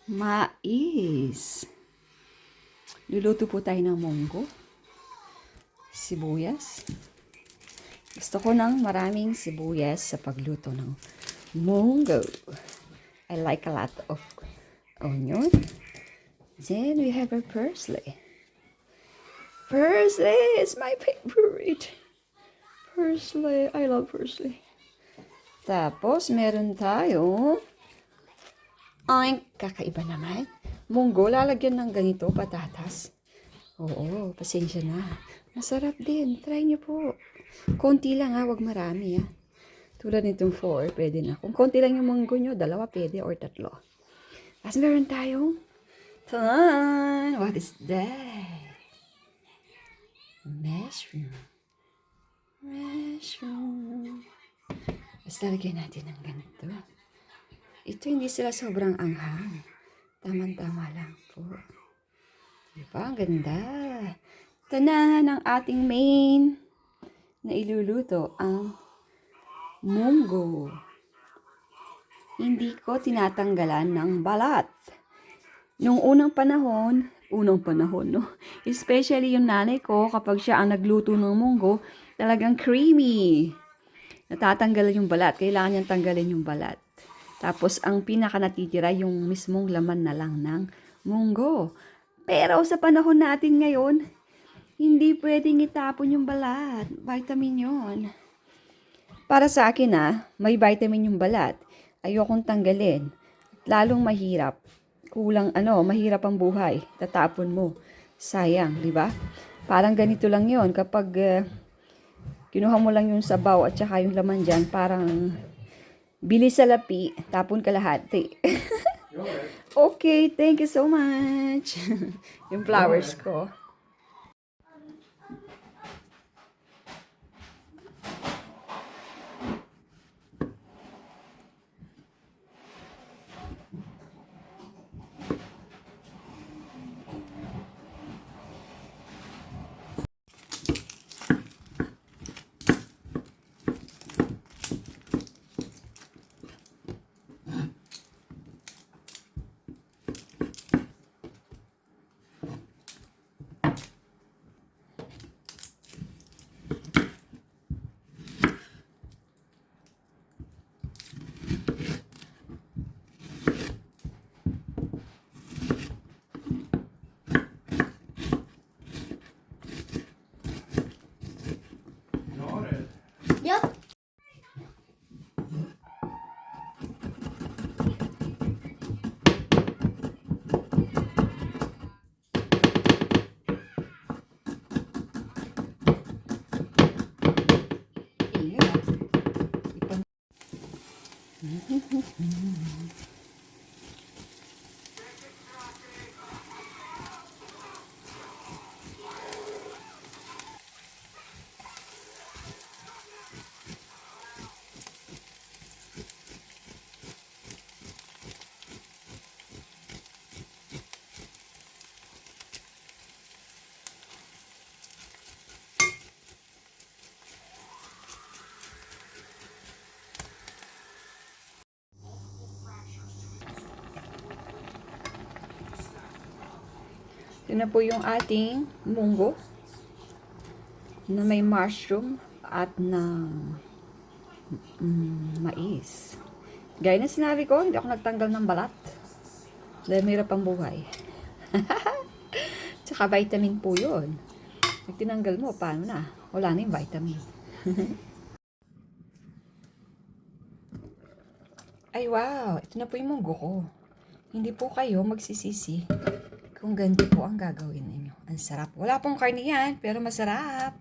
Mais. Luluto po tayo ng munggo, sibuyas. Gusto ko ng maraming sibuyas sa pagluto ng munggo. I like a lot of onion. Then we have our parsley. Parsley is my favorite. Parsley, I love parsley. Tapos meron tayong ay, kakaiba naman. Munggo, lalagyan ng ganito, patatas. Oo, pasensya na. Masarap din. Try nyo po. Konti lang ha, wag marami ha. Tulad nitong 4, pwede na. Kung konti lang yung munggo nyo, 2 pwede or 3. Tapos meron tayong what is that? Mushroom. Mushroom. Tapos lalagyan natin ng ganito. Ito hindi sila sobrang anghang. Tamang-tama lang po. Diba? Ang ganda. Ito na ang ating main na iluluto, ang munggo. Hindi ko tinatanggalan ng balat. Nung unang panahon, no? Especially yung nanay ko, kapag siya ang nagluto ng munggo, talagang creamy. Natatanggalan yung balat. Kailangan niyang tanggalin yung balat. Tapos, ang pinaka natitira, yung mismong laman na lang ng munggo. Pero, sa panahon natin ngayon, hindi pwedeng itapon yung balat. Vitamin yon. Para sa akin may vitamin yung balat. Ayokong tanggalin. Lalong mahirap. Mahirap ang buhay. Tatapon mo. Sayang, di ba? Parang ganito lang yon. Kapag kinuha mo lang yung sabaw at saka yung laman dyan, parang bilis sa lapi, tapon kalahati. Okay, thank you so much. Yung flowers ko. Yup. Ito na po yung ating munggo na may mushroom at ng mais. Gaya na sinabi ko, hindi ako nagtanggal ng balat. Dahil mahirap ang buhay. Tsaka vitamin po yun. Pag tinanggal mo, paano na? Wala na yung vitamin. Ay wow, ito na po yung munggo ko. Hindi po kayo magsisisi kung ganito po ang gagawin ninyo. Ang sarap. Wala pong karne yan, pero masarap.